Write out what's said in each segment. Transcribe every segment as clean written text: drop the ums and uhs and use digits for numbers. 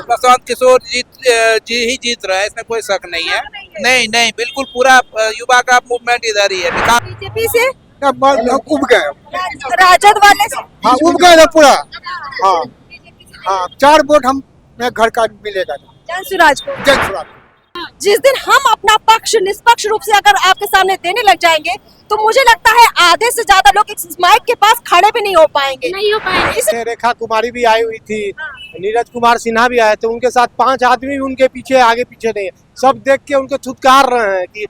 प्रशांत किशोर जी ही जीत रहा है, इसमें कोई शक नहीं है। नहीं नहीं, बिल्कुल पूरा युवा का मूवमेंट इधर ही है। बीजेपी से उब गए, राजद वाले से हाँ उब गए ना पूरा। हाँ हाँ, 4 वोट हम घर का मिलेगा जनसुराज को। जनसुराज। जिस दिन हम अपना पक्ष निष्पक्ष रूप से अगर आपके सामने देने लग जाएंगे तो मुझे लगता है आधे से ज्यादा लोग इस माइक के पास खड़े भी नहीं हो पाएंगे। इससे रेखा कुमारी भी आई हुई थी, नीरज कुमार सिन्हा भी आए थे, उनके साथ 5 आदमी उनके पीछे आगे पीछे नहीं है। सब देख के उनको छुटकार रहे हैं कि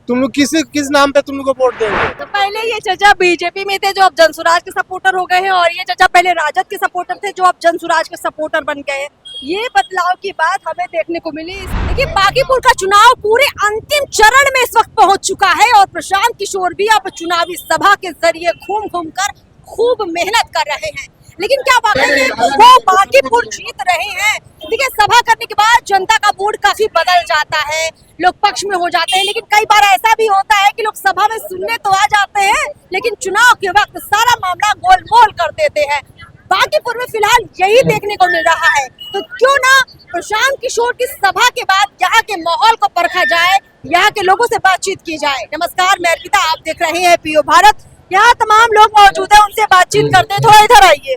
तुम लोग किस नाम पे तुम लोग को वोट देंगे। तो पहले ये चाचा बीजेपी में थे जो अब जनसुराज के सपोर्टर हो गए हैं, और ये चाचा पहले राजद के सपोर्टर थे जो अब जनसुराज के सपोर्टर बन गए हैं। ये बदलाव की बात हमें देखने को मिली। देखिए, बागीपुर का चुनाव पूरे अंतिम चरण में इस वक्त पहुंच चुका है और प्रशांत किशोर भी अब चुनावी सभा के जरिए घूम घूम कर खूब मेहनत कर रहे हैं। लेकिन क्या वाकई में वो बागीपुर जीत रहे हैं? देखिए, सभा करने के बाद जनता का मूड काफी बदल जाता है, लोग पक्ष में हो जाते हैं, लेकिन कई बार ऐसा भी होता है कि लोग सभा में सुनने तो आ जाते हैं लेकिन चुनाव के वक्त सारा मामला गोलमोल कर देते हैं। बागीपुर में फिलहाल यही देखने को मिल रहा है। तो क्यों ना प्रशांत किशोर की सभा के बाद यहाँ के माहौल को परखा जाए, यहाँ के लोगों से बातचीत की जाए। नमस्कार, मैं अर्पिता, आप देख रहे हैं पीओ भारत। यहाँ तमाम लोग मौजूद है, उनसे बातचीत करते हैं। थोड़ा इधर आइए।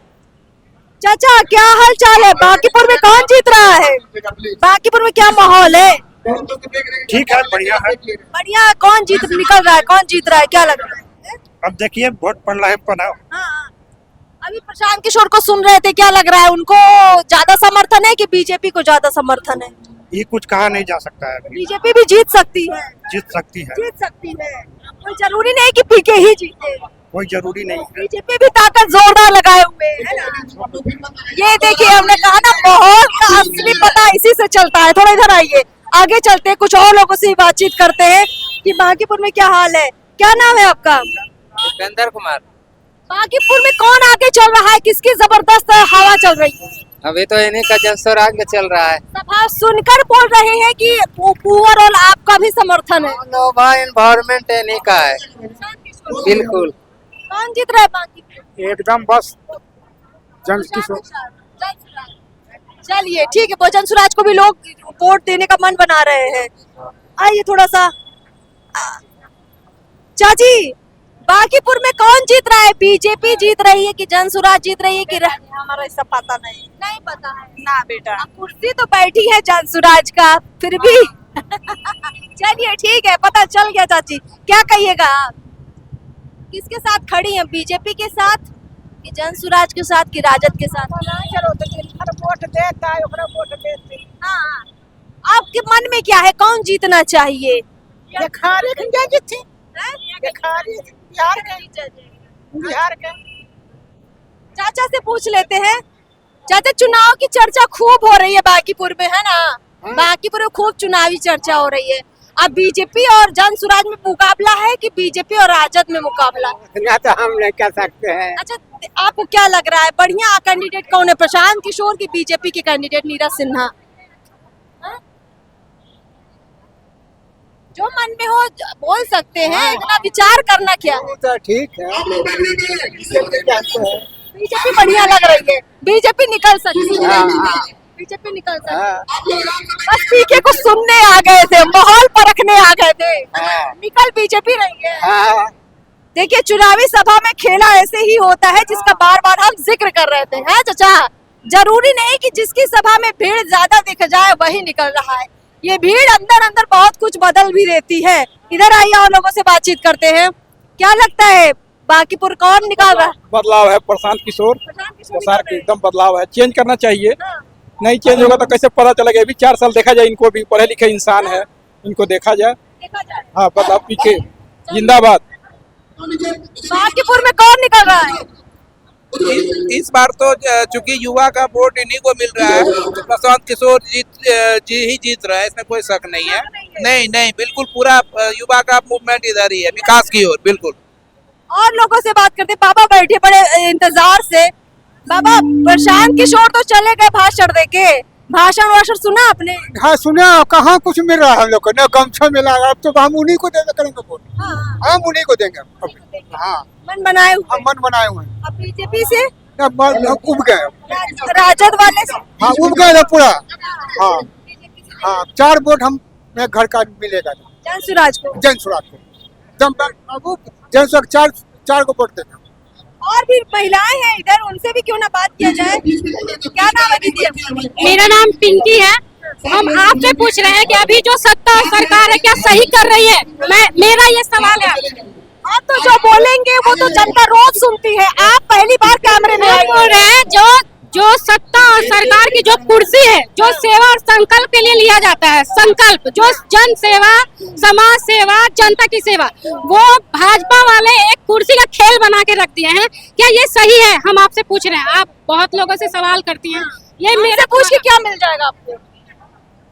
चाचा, क्या हाल चाल है? बागीपुर में कौन जीत रहा है? बागीपुर में क्या माहौल है? ठीक है, बढ़िया है। बढ़िया। कौन निकल रहा है? कौन जीत रहा है? क्या लग रहा है? अब देखिए वोट पड़ रहा है पड़ा। हाँ, अभी प्रशांत किशोर को सुन रहे थे, क्या लग रहा है? उनको ज्यादा समर्थन है कि बीजेपी को ज्यादा समर्थन है? ये कुछ कहा नहीं जा सकता है। बीजेपी भी जीत सकती है। जीत सकती है, जीत सकती है। कोई जरूरी नहीं कि पीके ही जीते, कोई जरूरी नहीं है। बीजेपी भी ताकत जोरदार लगाए हुए है ना। ये देखिए, हमने कहा ना माहौल का असली पता इसी से चलता है। थोड़ा इधर आइए, आगे चलते हैं, कुछ और लोगों से बातचीत करते हैं कि बागीपुर में क्या हाल है। क्या नाम है आपका? उपेंद्र कुमार। बागीपुर में कौन आगे चल रहा है? किसकी जबरदस्त हवा चल रही है? अभी तो इन्हीं का जनसुराज में चल रहा है। सभा सुनकर बोल रहे हैं कि ओवरऑल आपका भी समर्थन है? नो भाई, एनवायरमेंट इन्हीं का है, बिल्कुल। कौन जीत रहा है बागीपुर? एकदम बस जनकिशोर। चलिए ठीक है, बहुजन सुराज को भी लोग वोट देने का मन बना रहे हैं। आइए थोड़ा सा। चाची, बागीपुर में कौन जीत रहा है? बीजेपी जीत रही है कि जनसुराज जीत रही है कि हमारा ऐसा पता नहीं पता है ना बेटा। अब कुर्सी तो बैठी है जनसुराज का, फिर भी चलिए ठीक है, पता चल गया। चाची, क्या कहिएगा आप? किसके साथ खड़ी हैं? बीजेपी के साथ कि जनसुराज के साथ कि राजद के साथ? वोट देता है, वोट देते। हाँ, आपके मन में क्या है? कौन जीतना चाहिए? बिहार के चाचा से पूछ लेते हैं। चाचा, चुनाव की चर्चा खूब हो रही है बागीपुर में, है ना? बागीपुर में खूब चुनावी चर्चा हो रही है। अब बीजेपी और जनसुराज में मुकाबला है कि बीजेपी और राजद में मुकाबला? ना तो हम नहीं कह सकते हैं। अच्छा, आपको क्या लग रहा है बढ़िया कैंडिडेट कौन है? प्रशांत किशोर की बीजेपी के कैंडिडेट नीरज सिन्हा? जो मन में हो बोल सकते हैं, इतना विचार करना क्या है? तो ठीक है, बीजेपी बढ़िया लग रही है, बीजेपी निकल सकती है। बीजेपी निकल सकती है। बस पीके को सुनने आ गए थे, माहौल परखने आ गए थे। निकल बीजेपी रही है। देखिए, चुनावी सभा में खेला ऐसे ही होता है जिसका बार बार हम जिक्र कर रहे थे, है चाचा? जरूरी नहीं कि जिसकी सभा में भीड़ ज्यादा दिख जाए वही निकल रहा है। ये भीड़ अंदर अंदर बहुत कुछ बदल भी देती है। इधर आइए और लोगों से बातचीत करते हैं। क्या लगता है बागीपुर कौन निकाल रहा है? बदलाव है, प्रशांत किशोर प्रसार के एकदम बदलाव है। चेंज करना चाहिए। नहीं चेंज होगा तो कैसे पता चलेगा? अभी 4 साल देखा जाए, इनको भी पढ़े लिखे इंसान है, इनको देखा जाए। हाँ, बदलाव पीके जिंदाबाद। बागीपुर में कौन निकल रहा है? इस बार तो चूंकि युवा का वोट इन्हीं को मिल रहा है, तो प्रशांत किशोर जी ही जीत रहा है, इसमें कोई शक नहीं है। नहीं नहीं, बिल्कुल पूरा युवा का मूवमेंट इधर ही है, विकास की ओर, बिल्कुल। और लोगों से बात करते। बाबा बैठे बड़े इंतजार से। बाबा, प्रशांत किशोर तो चले गए भाषण देके, भाषण वाषण सुना आपने? हाँ सुना। कहाँ कुछ मिल रहा है हम लोग को? न गमछा मिला। अब तो हम उन्हीं को दे करेंगे वोट। हम उन्हीं को देंगे। हाँ, मन बनाए हुए। हम मन बनाए हुए हैं। अब बीजेपी से उब गए। राजद वाले से हाँ उब गए ना पूरा। हाँ हाँ 4 वोट हम घर का मिलेगा जनसुराज को। जनसुराज को जनसुराज 4 को वोट देना। और भी महिलाएं हैं इधर, उनसे भी क्यों ना बात किया जाए। क्या नाम है दीदी? मेरा नाम पिंकी है। हम आपसे पूछ रहे हैं कि अभी जो सत्ता और सरकार है क्या सही कर रही है? मेरा ये सवाल है। आप तो जो बोलेंगे वो तो जनता रोज सुनती है, आप पहली बार कैमरे में आए। बोल रहे हैं जो सत्ता और सरकार की जो कुर्सी है, जो सेवा और संकल्प के लिए लिया जाता है, संकल्प जो जन सेवा, समाज सेवा, जनता की सेवा, वो भाजपा वाले एक कुर्सी का खेल बना के रख दिए हैं। क्या ये सही है? हम आपसे पूछ रहे हैं। आप बहुत लोगों से सवाल करती हैं, ये मेरे पूछ के क्या मिल जाएगा आपको?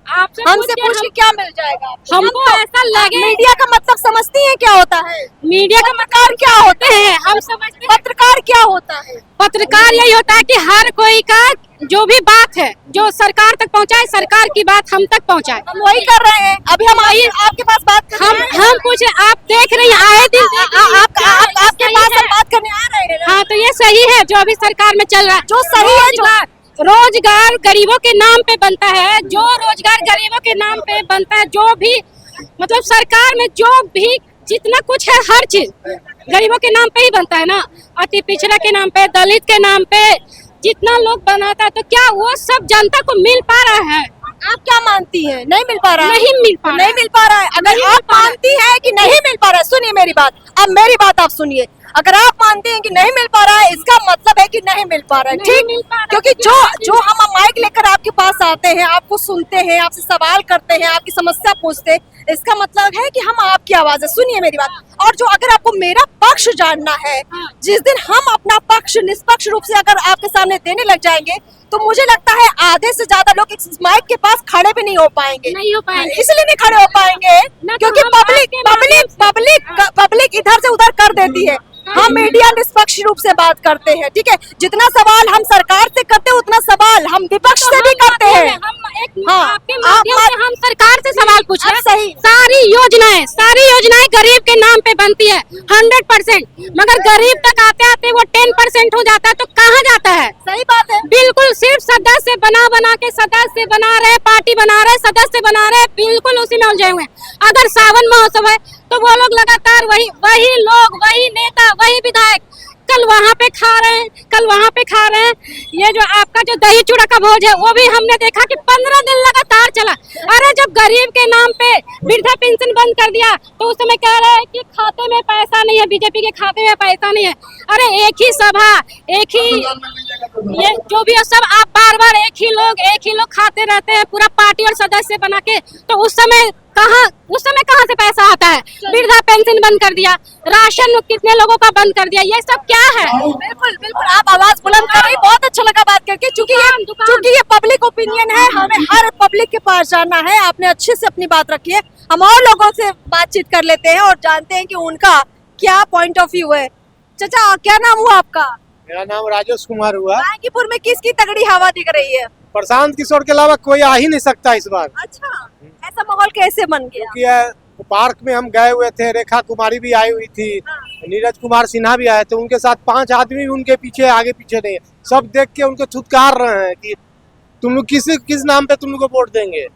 आपसे हमसे पूछ के क्या मिल जाएगा आपको? हमको ऐसा लगे। मीडिया का मतलब समझती है क्या होता है? मीडिया का पत्रकार क्या होते हैं? हम समझते हैं। पत्रकार क्या होता है? पत्रकार यही होता है कि हर कोई का जो भी बात है जो सरकार तक पहुंचाए, सरकार की बात हम तक पहुंचाए। हम वही कर रहे हैं। अभी हम आपके पास बात कर रहे हैं। हम पूछ रहे, आप देख रही हैं आए दिन आपके पास हम बात करने आ रहे हैं। हाँ, तो ये सही है जो अभी सरकार में चल रहा है। जो सही है, रोजगार गरीबों के नाम पे बनता है, जो रोजगार गरीबों के नाम पे बनता है, जो भी मतलब सरकार में जो भी जितना कुछ है हर चीज गरीबों के नाम पे ही बनता है ना। अति पिछड़ा के नाम पे, दलित के नाम पे जितना लोग बनाता है, तो क्या वो सब जनता को मिल पा रहा है? आप क्या मानती हैं? नहीं मिल पा रहा है। नहीं मिल पा रहा है। नहीं मिल पा रहा है। अगर आप मानती हैं कि नहीं मिल पा रहा है, सुनिए मेरी बात। अब मेरी बात आप सुनिए। अगर आप मानते हैं कि नहीं मिल पा रहा है, इसका मतलब है कि नहीं मिल पा रहा है, ठीक? क्योंकि जो हम माइक लेकर आपके पास आते हैं, आपको सुनते हैं, आपसे सवाल करते हैं, आपकी समस्या पूछते हैं, इसका मतलब है कि हम आपकी आवाज है। सुनिए मेरी बात। और जो अगर आपको मेरा पक्ष जानना है, जिस दिन हम अपना पक्ष निष्पक्ष रूप से अगर आपके सामने देने लग जाएंगे, तो मुझे लगता है आधे से ज्यादा लोग इस माइक के पास खड़े भी नहीं हो पाएंगे। नहीं हो पाएंगे। इसलिए नहीं खड़े हो पाएंगे क्योंकि पब्लिक इधर से उधर कर देती है। हम मीडिया निष्पक्ष रूप से बात करते हैं, ठीक है? जितना सवाल हम सरकार से करते हैं, उतना सवाल हम विपक्ष से भी करते हैं। आपके माध्यम से हम सरकार से सवाल पूछ रहे हैं। सही। सारी योजनाएं गरीब के नाम पे बनती है 100%, मगर गरीब तक आते आते वो 10% हो जाता है, तो कहाँ जाता है? सही बात है। बिल्कुल सिर्फ सदस्य बना के सदस्य बना रहे, पार्टी बना रहे, सदस्य बना रहे, बिल्कुल उसी में उलझे हुए हैं। अगर सावन महोत्सव है तो वो लोग लगातार वही लोग, वही नेता, वही विधायक कल वहाँ पे खा रहे हैं, कल वहाँ पे खा रहे हैं। ये जो आपका जो दही चूड़ा का भोज है, वो भी हमने देखा कि 15 दिन लगातार चला। अरे जब गरीब के नाम पे वृद्धा पेंशन बंद कर दिया, तो उस समय कह रहे हैं कि खाते में पैसा नहीं है, बीजेपी के खाते में पैसा नहीं है। अरे एक ही सभा, एक ही ये जो भी है सब आप बार एक ही लोग खाते रहते हैं, पूरा पार्टी और सदस्य बना के। तो उस समय कहाँ से पैसा आता है? वृद्धा पेंशन बंद कर दिया, राशन कितने लोगों का बंद कर दिया, ये सब क्या है? बिल्कुल आप आवाज बुलंद कर रही, बहुत अच्छा लगा बात करके। क्योंकि ये पब्लिक ओपिनियन है, हमें हर पब्लिक के पास जाना है। आपने अच्छे से अपनी बात रखी है। हम और लोगों से बातचीत कर लेते हैं और जानते हैं कि उनका क्या पॉइंट ऑफ व्यू है। चाचा, क्या नाम हुआ आपका? मेरा नाम राजेश कुमार हुआ। बांकीपुर में किसकी तगड़ी हवा दिख रही है? प्रशांत किशोर के अलावा कोई आ ही नहीं सकता इस बार। अच्छा, ऐसा माहौल कैसे बन गया? क्योंकि पार्क में हम गए हुए थे, रेखा कुमारी भी आई हुई थी, नीरज कुमार सिन्हा भी आए थे, उनके साथ 5 आदमी उनके पीछे आगे पीछे नहीं है। सब देख के उनको छुटकार रहे हैं कि तुम लोग किस नाम पे तुम लोग को वोट देंगे।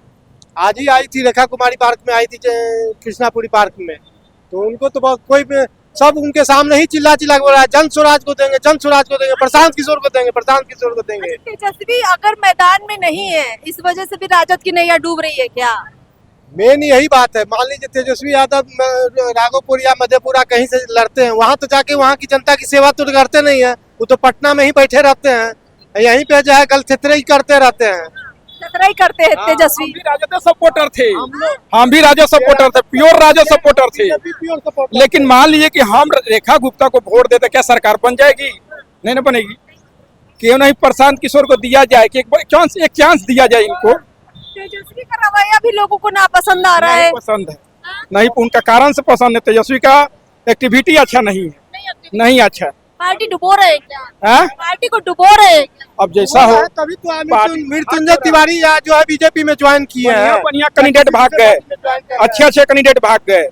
आज ही आई थी रेखा कुमारी, पार्क में आई थी कृष्णापुरी पार्क में, तो उनको तो बहुत कोई सब उनके सामने ही चिल्ला के बोल रहा है जन स्वराज को देंगे, जन स्वराज को देंगे, प्रशांत किशोर को देंगे, प्रशांत किशोर को देंगे। तेजस्वी अगर मैदान में नहीं है, इस वजह से भी राजद की नैया डूब रही है क्या? मेन यही बात है। मान लीजिए तेजस्वी यादव राघोपुर या मधेपुरा कहीं से लड़ते हैं, वहाँ तो जाके वहाँ की जनता की सेवा तो करते नहीं है। वो तो पटना में ही बैठे रहते हैं, यहीं पे जो है गलथेतरे ही करते रहते हैं। ही करते हैं तेजस्वी। हम भी राजद सपोर्टर थे, हम भी राजद सपोर्टर थे, प्योर राजद सपोर्टर थे। लेकिन मान लीजिए कि हम रेखा गुप्ता को वोट देते, क्या सरकार बन जाएगी? नहीं ना बनेगी। क्यों नहीं प्रशांत किशोर को दिया जाए कि एक चांस दिया जाए इनको। तेजस्वी का रवैया भी लोगों को नापसंद आ रहा है। पसंद है नहीं, उनका कारण से पसंद है। तेजस्वी का एक्टिविटी अच्छा नहीं है, नहीं अच्छा। पार्टी डुबो रहे क्या? पार्टी को डुबो रहे। अब जैसा हो, तभी तो मृत्युंजय तिवारी जो है बीजेपी में ज्वाइन किए हैं। बढ़िया कैंडिडेट भाग गए, अच्छे कैंडिडेट भाग गए,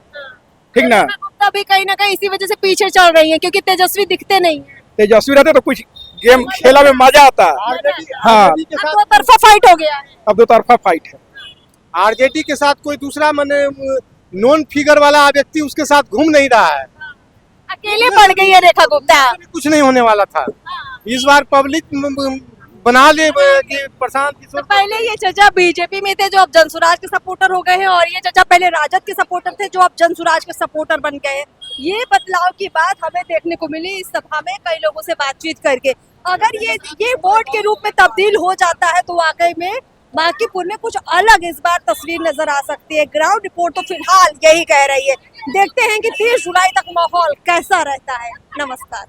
ठीक ना? गुप्ता भी कहीं ना कहीं इसी वजह से पीछे चल रही है क्योंकि तेजस्वी दिखते नहीं है। तेजस्वी रहते तो कुछ गेम खेला में मजा आता है। हाँ। आरजेडी के अब साथ दो तरफा फाइट हो गया है। अब दो तरफा फाइट है। आरजेडी के साथ कोई दूसरा माने नॉन फिगर वाला व्यक्ति उसके साथ घूम नहीं रहा है, अकेले पड़ गई है रेखा गुप्ता। कुछ नहीं होने वाला था। इस बार पब्लिक बना ले कि प्रशांत तो किशोर पहले ये चचा बीजेपी में थे जो अब जनसुराज के सपोर्टर हो गए हैं, और ये चचा पहले राजद के सपोर्टर थे जो अब जनसुराज के सपोर्टर बन गए हैं। ये बदलाव की बात हमें देखने को मिली इस सभा में कई लोगों से बातचीत करके। अगर ये वोट के रूप में तब्दील हो जाता है तो वाकई में बांकीपुर में कुछ अलग इस बार तस्वीर नजर आ सकती है। ग्राउंड रिपोर्ट तो फिलहाल यही कह रही है। देखते हैं कि 30 जुलाई तक माहौल कैसा रहता है। नमस्कार।